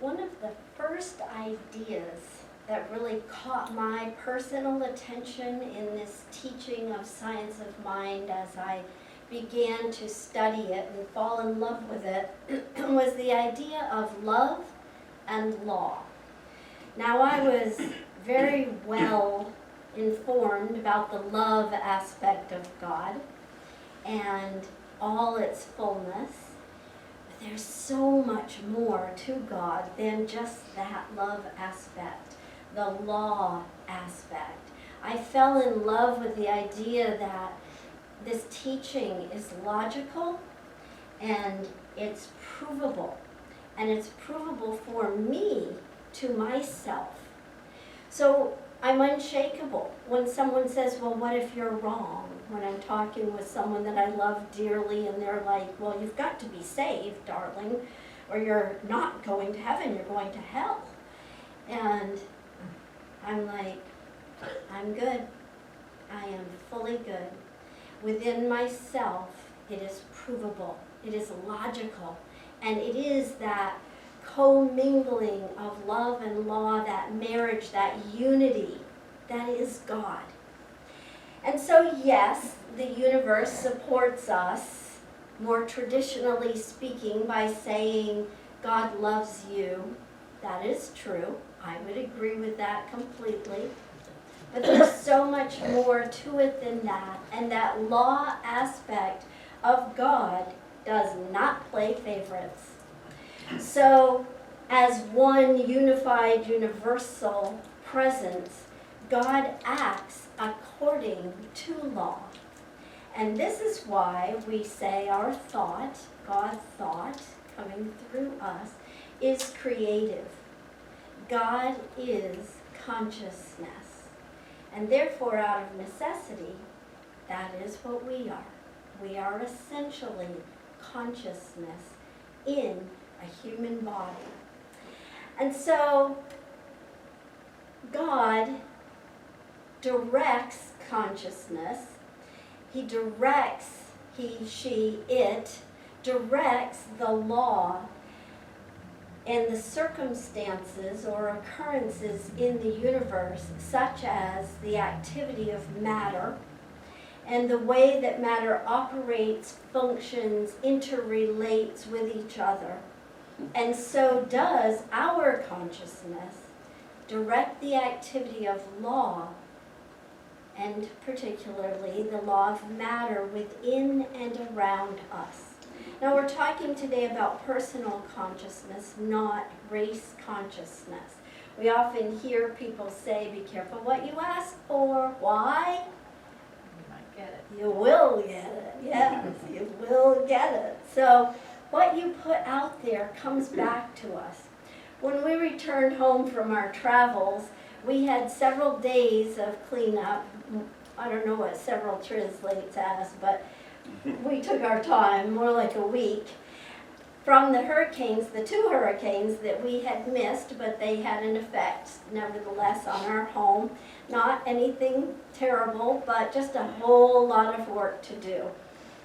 One of the first ideas that really caught my personal attention in this teaching of science of mind as I began to study it and fall in love with it was the idea of love and law. Now, I was very well informed about the love aspect of God and all its fullness. But there's so much more to God than just that love aspect, the law aspect. I fell in love with the idea that this teaching is logical and it's provable. And it's provable for me to myself. So I'm unshakable when someone says, well, what if you're wrong? When I'm talking with someone that I love dearly and they're like, well, you've got to be saved, darling, or you're not going to heaven, you're going to hell. And I'm like, I'm good. I am fully good. Within myself, it is provable. It is logical. And it is that commingling of love and law, that marriage, that unity, that is God. And so, yes, the universe supports us, more traditionally speaking, by saying God loves you. That is true. I would agree with that completely. But there's so much more to it than that. And that law aspect of God does not play favorites. So, as one unified, universal presence, God acts according to law. And this is why we say our thought, God's thought, coming through us, is creative. God is consciousness. And therefore, out of necessity, that is what we are. We are essentially consciousness in a human body. And so God directs consciousness. He directs, he, she, it, directs the law and the circumstances or occurrences in the universe, such as the activity of matter, and the way that matter operates, functions, interrelates with each other. And so does our consciousness direct the activity of law, and particularly the law of matter within and around us. Now, we're talking today about personal consciousness, not race consciousness. We often hear people say, be careful what you ask for. Why? Get it. You will get it. Yes, you will get it. So what you put out there comes back to us. When we returned home from our travels, we had several days of cleanup. I don't know what several translates as, but we took our time, more like a week, from the hurricanes, the 2 hurricanes that we had missed, but they had an effect, nevertheless, on our home. Not anything terrible, but just a whole lot of work to do.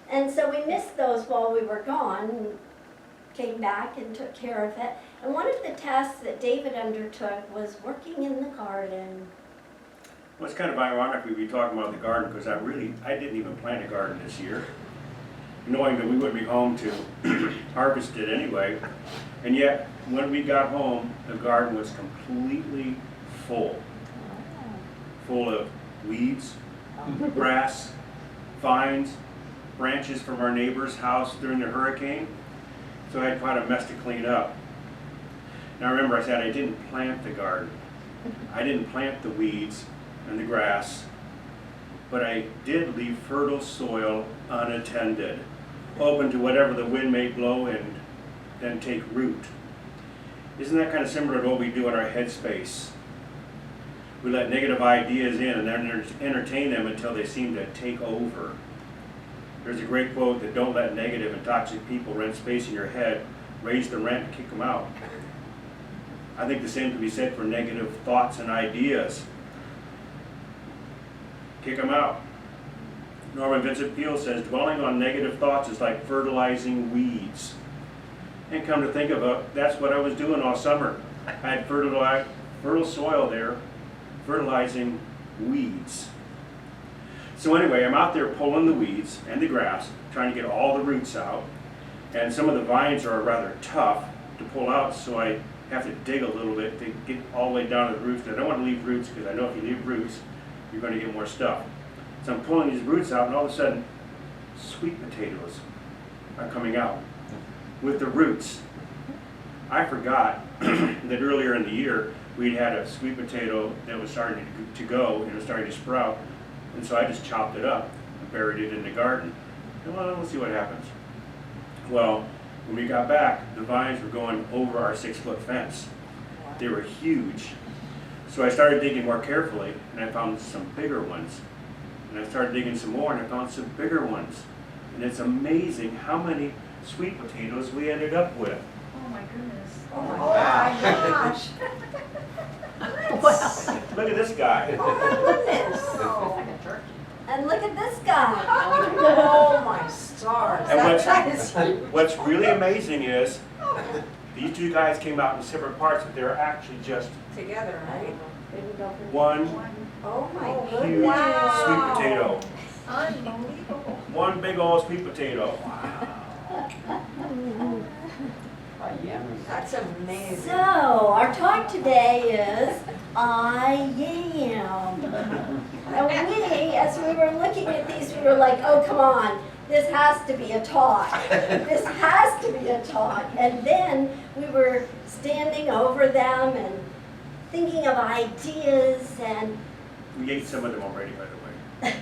And so we missed those while we were gone, and came back and took care of it. And one of the tasks that David undertook was working in the garden. Well, it's kind of ironic we'd be talking about the garden, because I didn't even plant a garden this year, knowing that we wouldn't be home to harvest it anyway. And yet, when we got home, the garden was completely full of weeds, grass, vines, branches from our neighbor's house during the hurricane. So I had quite a mess to clean up. Now remember, I said I didn't plant the garden. I didn't plant the weeds and the grass, but I did leave fertile soil unattended, open to whatever the wind may blow and then take root. Isn't that kind of similar to what we do in our headspace? We let negative ideas in and then entertain them until they seem to take over. There's a great quote that don't let negative and toxic people rent space in your head, raise the rent and kick them out. I think the same can be said for negative thoughts and ideas. Kick them out. Norman Vincent Peale says, dwelling on negative thoughts is like fertilizing weeds. And come to think of it, that's what I was doing all summer. I had fertile soil there, fertilizing weeds. So anyway, I'm out there pulling the weeds and the grass, trying to get all the roots out. And some of the vines are rather tough to pull out, so I have to dig a little bit to get all the way down to the roots. I don't want to leave roots, because I know if you leave roots, you're going to get more stuff. So I'm pulling these roots out, and all of a sudden, sweet potatoes are coming out with the roots. I forgot that earlier in the year, we'd had a sweet potato that was starting to go, and it was starting to sprout. And so I just chopped it up and buried it in the garden. And well, let's see what happens. Well, when we got back, the vines were going over our 6-foot fence. They were huge. So I started digging more carefully, and I found some bigger ones. And I started digging some more, and I found some bigger ones. And it's amazing how many sweet potatoes we ended up with. Oh my goodness. Oh my gosh. Well, Look at this guy. Oh my goodness. it's like a turkey. And look at this guy. Oh my stars. And That is what's really amazing is these two guys came out in separate parts, but they're actually just together, right? one Oh my huge goodness. sweet potato. Unbelievable. One big old sweet potato. That's amazing. So, our talk today is I Yam. And we, as we were looking at these, we were like, oh, come on, this has to be a talk. This has to be a talk. And then we were standing over them and thinking of ideas, and We ate some of them already, by the way.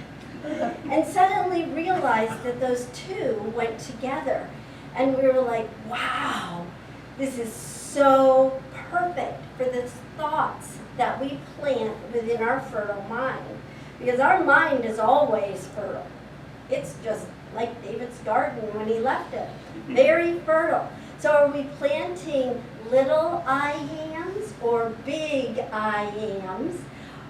and suddenly realized that those two went together. And we were like, wow, this is so perfect for the thoughts that we plant within our fertile mind. Because our mind is always fertile. It's just like David's garden when he left it, very fertile. So are we planting little I yams or big I yams?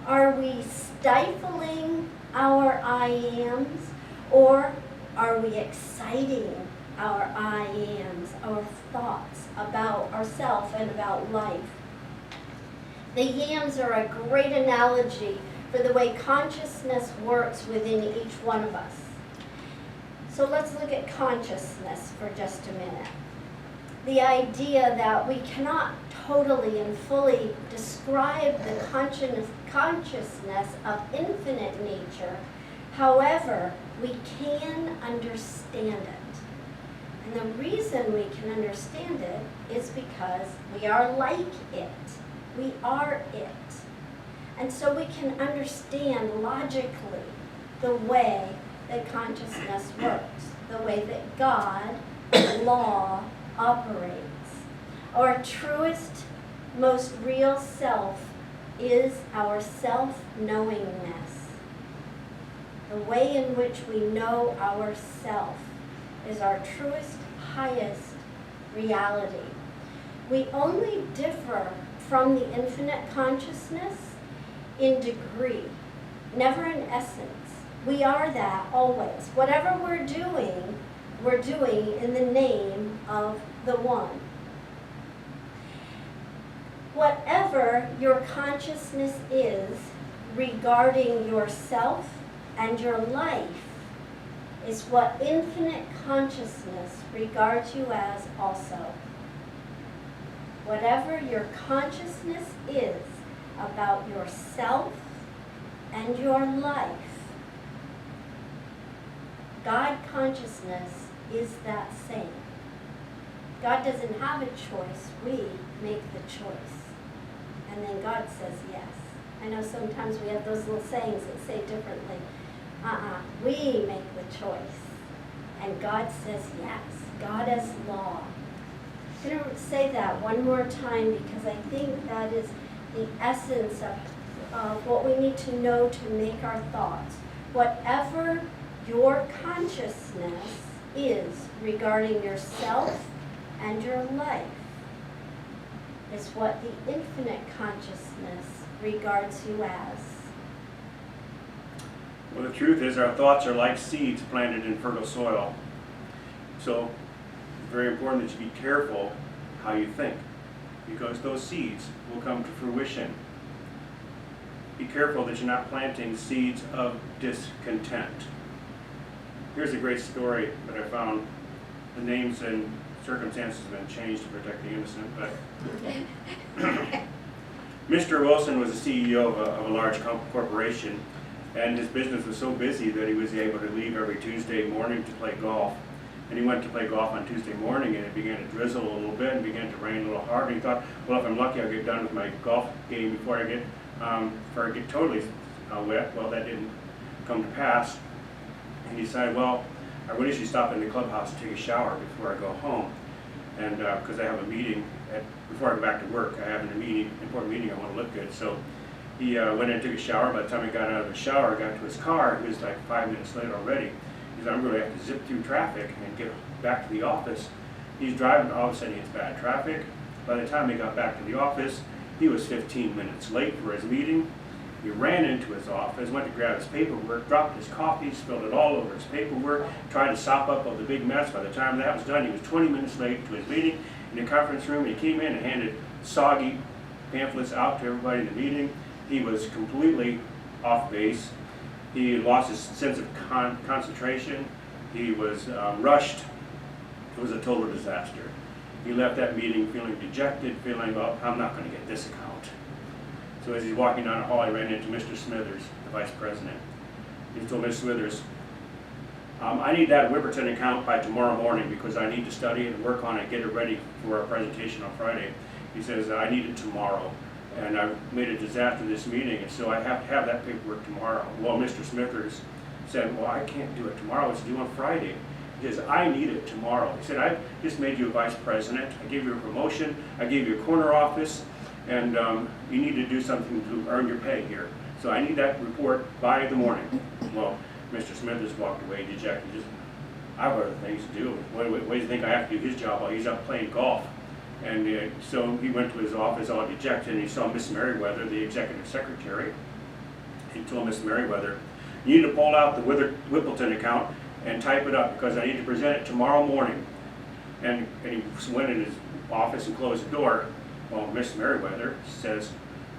Are we stifling our I yams, or are we exciting our I yams, our thoughts about ourselves and about life? The yams are a great analogy for the way consciousness works within each one of us. So let's look at consciousness for just a minute. The idea that we cannot totally and fully describe the consciousness of infinite nature, however, we can understand it. And the reason we can understand it is because we are like it. We are it. And so we can understand logically the way that consciousness works, the way that God, law, operates. Our truest, most real self is our self-knowingness. The way in which we know ourself is our truest, highest reality. We only differ from the infinite consciousness in degree, never in essence. We are that always. Whatever we're doing in the name of the One. Whatever your consciousness is regarding yourself and your life is what infinite consciousness regards you as also. Whatever your consciousness is about yourself and your life, God consciousness is that same. God doesn't have a choice, we make the choice. And then God says yes. I know sometimes we have those little sayings that say differently. We make the choice. And God says yes. God as law. I'm going to say that one more time because I think that is the essence of what we need to know to make our thoughts. Whatever your consciousness is regarding yourself and your life is what the infinite consciousness regards you as. Well, the truth is our thoughts are like seeds planted in fertile soil. So very important that you be careful how you think, because those seeds will come to fruition. Be careful that you're not planting seeds of discontent. Here's a great story that I found. The names and circumstances have been changed to protect the innocent, but Mr. Wilson was the CEO of a large corporation, and his business was so busy that he was able to leave every Tuesday morning to play golf. And he went to play golf on Tuesday morning, and it began to drizzle a little bit and began to rain a little hard. And he thought, well, if I'm lucky, I'll get done with my golf game before I get totally wet. Well, that didn't come to pass. And he decided, well, I really should stop in the clubhouse and take a shower before I go home. And because I have a meeting before I go back to work, I have an important meeting, I want to look good. So he went in and took a shower. By the time he got out of the shower, got to his car, he was like 5 minutes late already. He said, I'm going to have to zip through traffic and get back to the office. He's driving, all of a sudden he hits bad traffic. By the time he got back to the office, he was 15 minutes late for his meeting. He ran into his office, went to grab his paperwork, dropped his coffee, spilled it all over his paperwork, tried to sop up all the big mess. By the time that was done, he was 20 minutes late to his meeting in the conference room. He came in and handed soggy pamphlets out to everybody in the meeting. He was completely off base. He lost his sense of concentration. He was rushed. It was a total disaster. He left that meeting feeling dejected, feeling, well, I'm not going to get this account. So as he's walking down the hall, he ran into Mr. Smithers, the vice president. He told Mr. Smithers, I need that Whipperton account by tomorrow morning because I need to study it and work on it, get it ready for our presentation on Friday. He says, I need it tomorrow. And I made a disaster this meeting, and so I have to have that paperwork tomorrow. Well, Mr. Smithers said, well, I can't do it tomorrow, it's due on Friday. He says, I need it tomorrow. He said, I just made you a vice president, I gave you a promotion, I gave you a corner office, and you need to do something to earn your pay here. So I need that report by the morning. Well, Mr. Smithers walked away dejected. I have other things to do. What do you think I have to do his job while he's up playing golf? And so he went to his office all dejected, and he saw Miss Merriweather, the executive secretary. He told Miss Merriweather, you need to pull out the Whippleton account and type it up because I need to present it tomorrow morning. And he went in his office and closed the door. Well, Miss Merriweather says,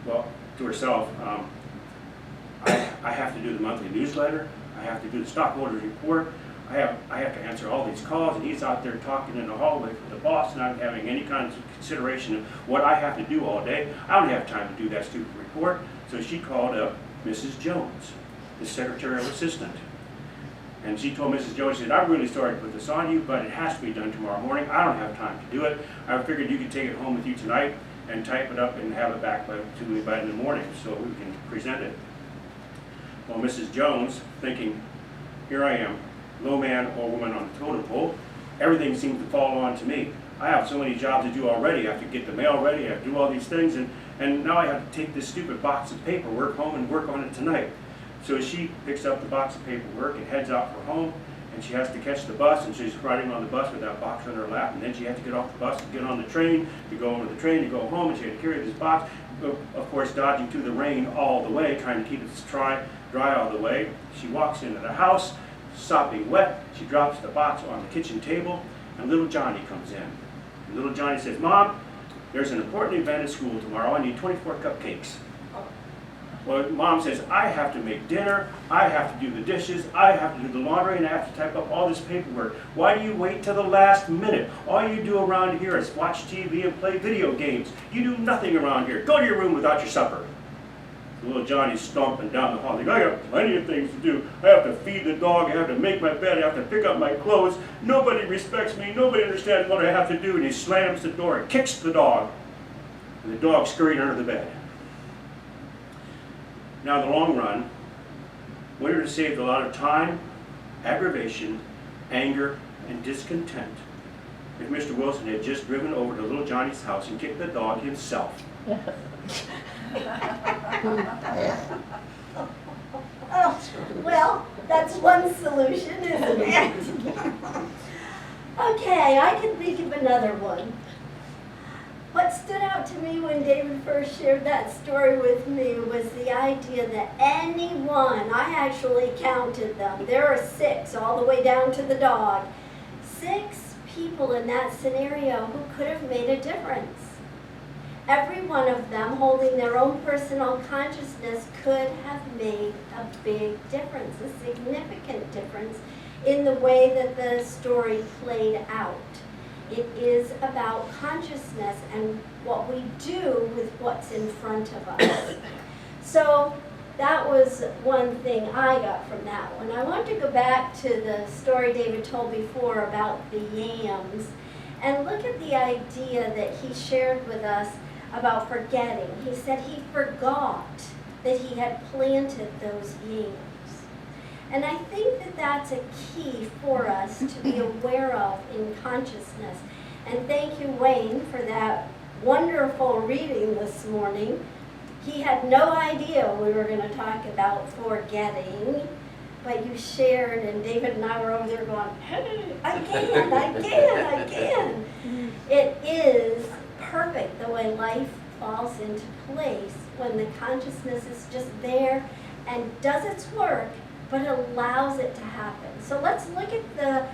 well, to herself, I have to do the monthly newsletter, I have to do the stockholders report, I have to answer all these calls, and he's out there talking in the hallway with the boss, not having any kind of consideration of what I have to do all day. I don't have time to do that stupid report. So she called up Mrs. Jones, the secretarial assistant. And she told Mrs. Jones, she said, I'm really sorry to put this on you, but it has to be done tomorrow morning. I don't have time to do it. I figured you could take it home with you tonight and type it up and have it back to me by in the morning so we can present it. Well, Mrs. Jones, thinking, here I am, low man or woman on the totem pole, everything seems to fall on to me. I have so many jobs to do already. I have to get the mail ready, I have to do all these things, and now I have to take this stupid box of paperwork home and work on it tonight. So she picks up the box of paperwork and heads out for home, and she has to catch the bus, and she's riding on the bus with that box on her lap, and then she has to get off the bus and get on the train, to go over the train, to go home, and she had to carry this box, of course dodging through the rain all the way, trying to keep it dry all the way. She walks into the house, sopping wet, she drops the box on the kitchen table, and little Johnny comes in. And little Johnny says, Mom, there's an important event at school tomorrow, I need 24 cupcakes. Well, Mom says, I have to make dinner, I have to do the dishes, I have to do the laundry, and I have to type up all this paperwork. Why do you wait till the last minute? All you do around here is watch TV and play video games. You do nothing around here. Go to your room without your supper. So little Johnny's stomping down the hall. I got plenty of things to do. I have to feed the dog, I have to make my bed, I have to pick up my clothes. Nobody respects me, nobody understands what I have to do. And he slams the door and kicks the dog. And the dog scurried under the bed. Now, in the long run, we would have saved a lot of time, aggravation, anger, and discontent if Mr. Wilson had just driven over to little Johnny's house and kicked the dog himself. Well, that's one solution, isn't it? Okay, I can think of another one. What stood out to me when David first shared that story with me was the idea that anyone, I actually counted them, there are 6 all the way down to the dog, 6 people in that scenario who could have made a difference. Every one of them, holding their own personal consciousness, could have made a big difference, a significant difference in the way that the story played out. It is about consciousness and what we do with what's in front of us. So that was one thing I got from that one. I want to go back to the story David told before about the yams and look at the idea that he shared with us about forgetting. He said he forgot that he had planted those yams. And I think that that's a key for us to be aware of in consciousness. And thank you, Wayne, for that wonderful reading this morning. He had no idea we were going to talk about forgetting, but you shared, and David and I were over there going, hey, I can. It is perfect the way life falls into place when the consciousness is just there and does its work, but allows it to happen. So let's look at the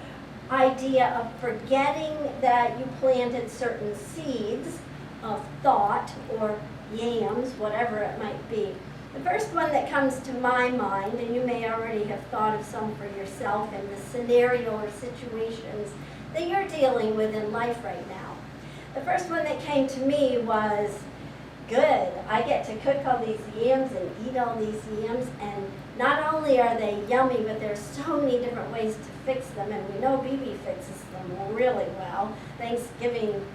idea of forgetting that you planted certain seeds of thought or yams, whatever it might be. The first one that comes to my mind, and you may already have thought of some for yourself in the scenario or situations that you're dealing with in life right now. The first one that came to me was, good, I get to cook all these yams and eat all these yams, and not only are they yummy, but there's so many different ways to fix them, and we know BB fixes them really well. Thanksgiving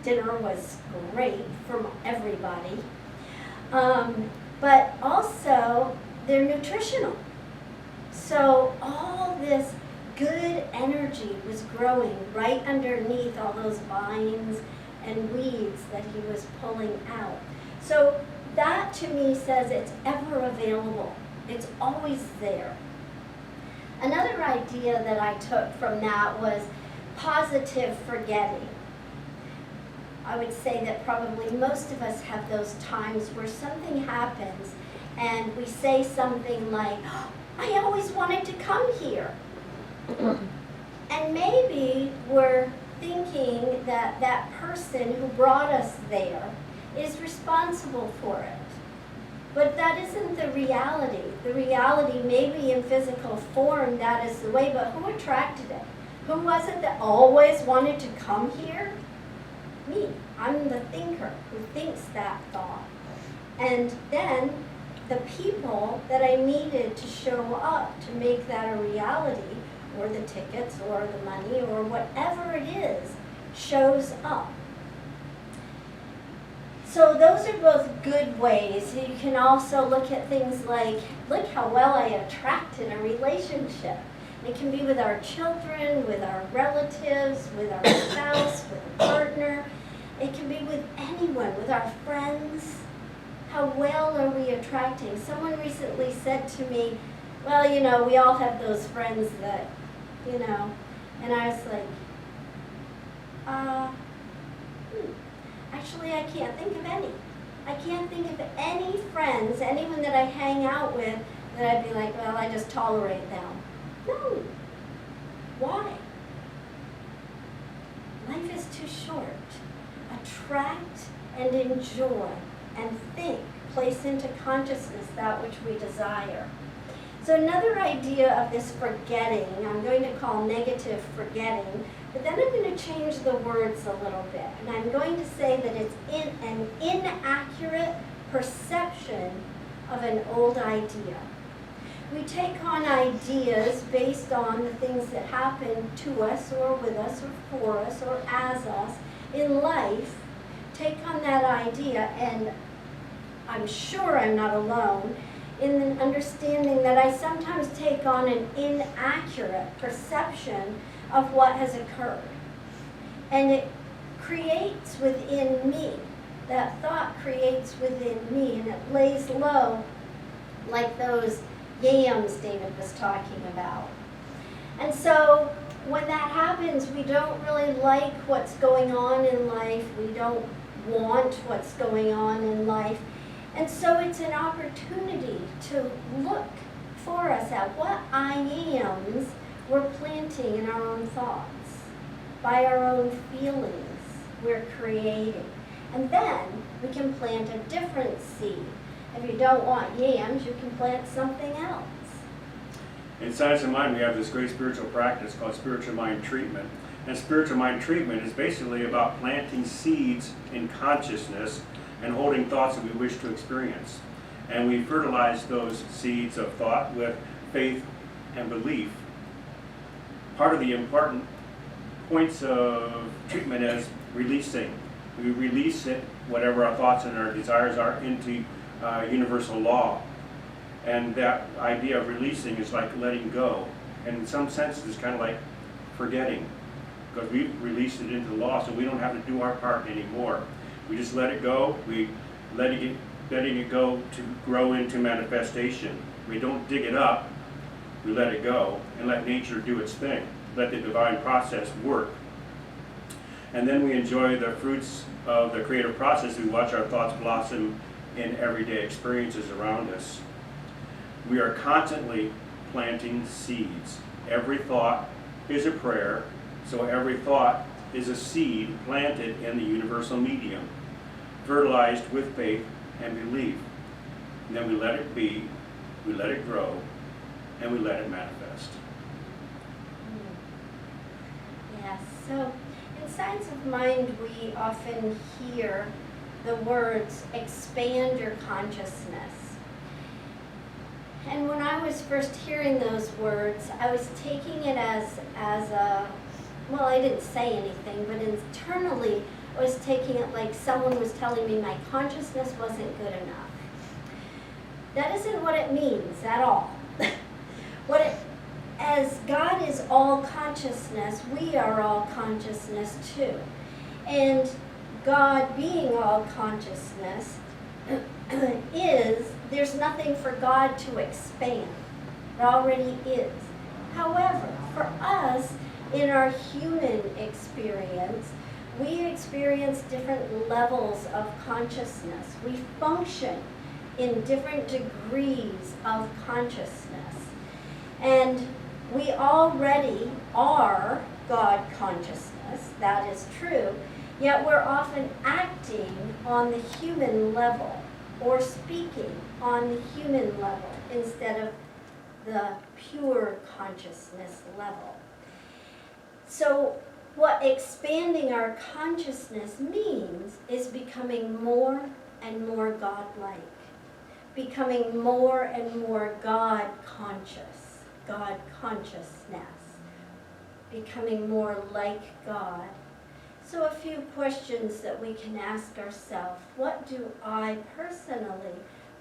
dinner was great from everybody. But also, they're nutritional. So all this good energy was growing right underneath all those vines and weeds that he was pulling out. So that to me says it's ever available. It's always there. Another idea that I took from that was positive forgetting. I would say that probably most of us have those times where something happens and we say something like, oh, I always wanted to come here. And maybe we're thinking that that person who brought us there is responsible for it. But that isn't the reality. The reality may be in physical form, that is the way, but who attracted it? Who was it that always wanted to come here? Me. I'm the thinker who thinks that thought. And then the people that I needed to show up to make that a reality, or the tickets, or the money, or whatever it is, shows up. So those are both good ways. You can also look at things like, look how well I attracted a relationship. It can be with our children, with our relatives, with our spouse, with a partner. It can be with anyone, with our friends. How well are we attracting? Someone recently said to me, well, you know, we all have those friends that, you know, and I was like, actually I can't think of any. I can't think of any friends, anyone that I hang out with, that I'd be like, well, I just tolerate them. No. Why? Life is too short. Attract and enjoy and think, place into consciousness that which we desire. So another idea of this forgetting, I'm going to call negative forgetting, but then I'm going to change the words a little bit. And I'm going to say that it's an inaccurate perception of an old idea. We take on ideas based on the things that happen to us or with us or for us or as us in life, take on that idea, and I'm sure I'm not alone in the understanding that I sometimes take on an inaccurate perception of what has occurred. And it creates within me, that thought creates within me, and it lays low like those yams David was talking about. And so when that happens, we don't really like what's going on in life. We don't want what's going on in life. And so it's an opportunity to look for us at what I ams we're planting in our own thoughts. By our own feelings, we're creating. And then we can plant a different seed. If you don't want yams, you can plant something else. In Science of Mind, we have this great spiritual practice called spiritual mind treatment. And spiritual mind treatment is basically about planting seeds in consciousness and holding thoughts that we wish to experience. And we fertilize those seeds of thought with faith and belief. Part of the important points of treatment is releasing. We release it, whatever our thoughts and our desires are, into universal law. And that idea of releasing is like letting go. And in some sense, it's kind of like forgetting, because we've released it into the law, so we don't have to do our part anymore. We just let it go. We letting it go to grow into manifestation. We don't dig it up. We let it go and let nature do its thing. Let the divine process work. And then we enjoy the fruits of the creative process. We watch our thoughts blossom in everyday experiences around us. We are constantly planting seeds. Every thought is a prayer, so every thought is a seed planted in the universal medium, fertilized with faith and belief. And then we let it be, we let it grow, and we let it manifest. Yes, so in Science of Mind, we often hear the words, expand your consciousness. And when I was first hearing those words, I was taking it as a, well, I didn't say anything, but internally I was taking it like someone was telling me my consciousness wasn't good enough. That isn't what it means at all. As God is all consciousness, we are all consciousness too. And God being all consciousness there's nothing for God to expand. It already is. However, for us, in our human experience, we experience different levels of consciousness. We function in different degrees of consciousness. And we already are God consciousness, that is true, yet we're often acting on the human level or speaking on the human level instead of the pure consciousness level. So what expanding our consciousness means is becoming more and more God-like, becoming more and more God-conscious, God consciousness, becoming more like God. So a few questions that we can ask ourselves. What do I personally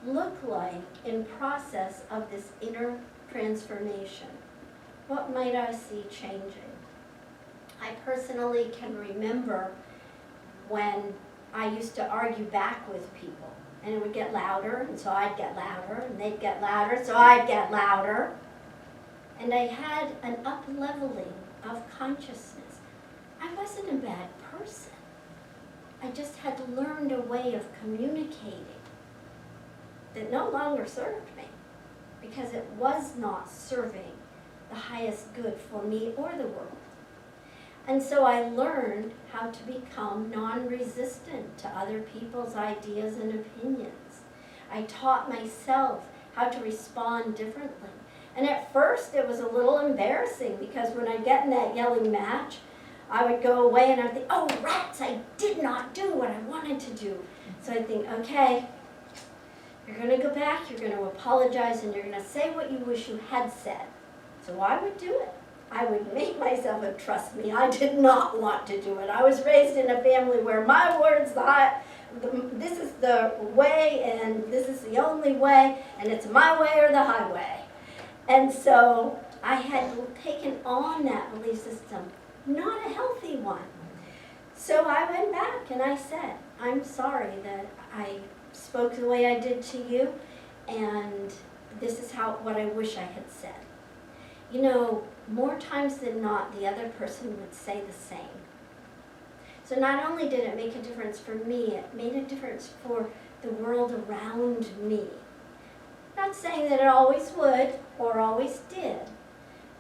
look like in process of this inner transformation? What might I see changing? I personally can remember when I used to argue back with people, and it would get louder, and so I'd get louder, and they'd get louder, so I'd get louder. And I had an up-leveling of consciousness. I wasn't a bad person. I just had learned a way of communicating that no longer served me because it was not serving the highest good for me or the world. And so I learned how to become non-resistant to other people's ideas and opinions. I taught myself how to respond differently. And at first it was a little embarrassing because when I'd get in that yelling match, I would go away and I'd think, oh rats, I did not do what I wanted to do. So I'd think, okay, you're going to go back, you're going to apologize, and you're going to say what you wish you had said. So I would do it. I would make myself, and trust me, I did not want to do it. I was raised in a family where my words, this is the way and this is the only way, and it's my way or the highway. And so I had taken on that belief system, not a healthy one. So I went back and I said, I'm sorry that I spoke the way I did to you, and this is what I wish I had said. You know, more times than not, the other person would say the same. So not only did it make a difference for me, it made a difference for the world around me. Not saying that it always would or always did,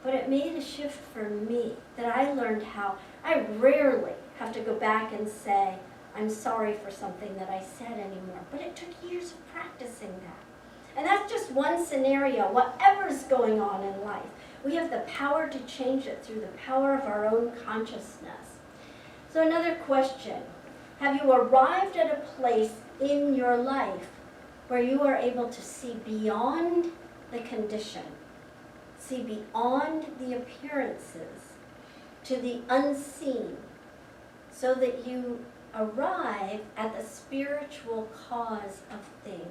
but it made a shift for me that I learned how I rarely have to go back and say, I'm sorry for something that I said anymore. But it took years of practicing that. And that's just one scenario. Whatever's going on in life, we have the power to change it through the power of our own consciousness. So another question, have you arrived at a place in your life where you are able to see beyond the condition, see beyond the appearances, to the unseen, so that you arrive at the spiritual cause of things?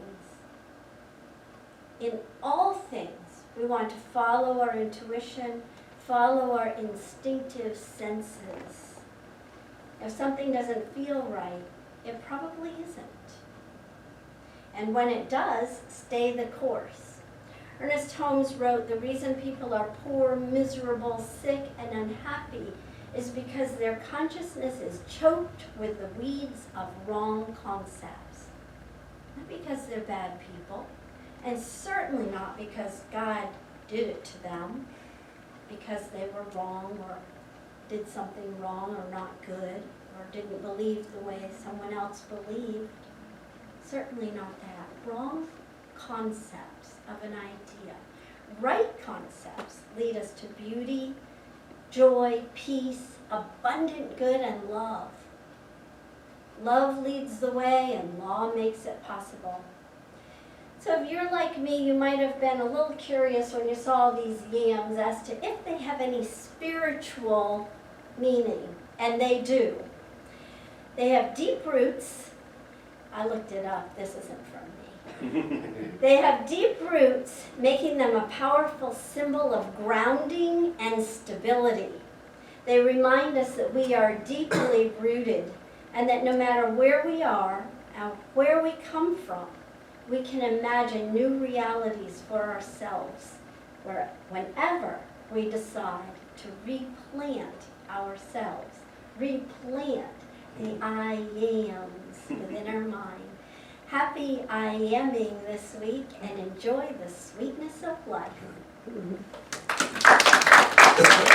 In all things, we want to follow our intuition, follow our instinctive senses. If something doesn't feel right, it probably isn't. And when it does, stay the course. Ernest Holmes wrote, the reason people are poor, miserable, sick, and unhappy is because their consciousness is choked with the weeds of wrong concepts. Not because they're bad people, and certainly not because God did it to them, because they were wrong or did something wrong or not good, or didn't believe the way someone else believed. Certainly not that. Wrong concepts of an idea. Right concepts lead us to beauty, joy, peace, abundant good, and love. Love leads the way, and law makes it possible. So if you're like me, you might have been a little curious when you saw these yams as to if they have any spiritual meaning, and they do. They have deep roots. I looked it up. This isn't from me. They have deep roots, making them a powerful symbol of grounding and stability. They remind us that we are deeply rooted, and that no matter where we are and where we come from, we can imagine new realities for ourselves whenever we decide to replant ourselves, replant the I Yams within our mind. Happy I Yamming this week, and enjoy the sweetness of life.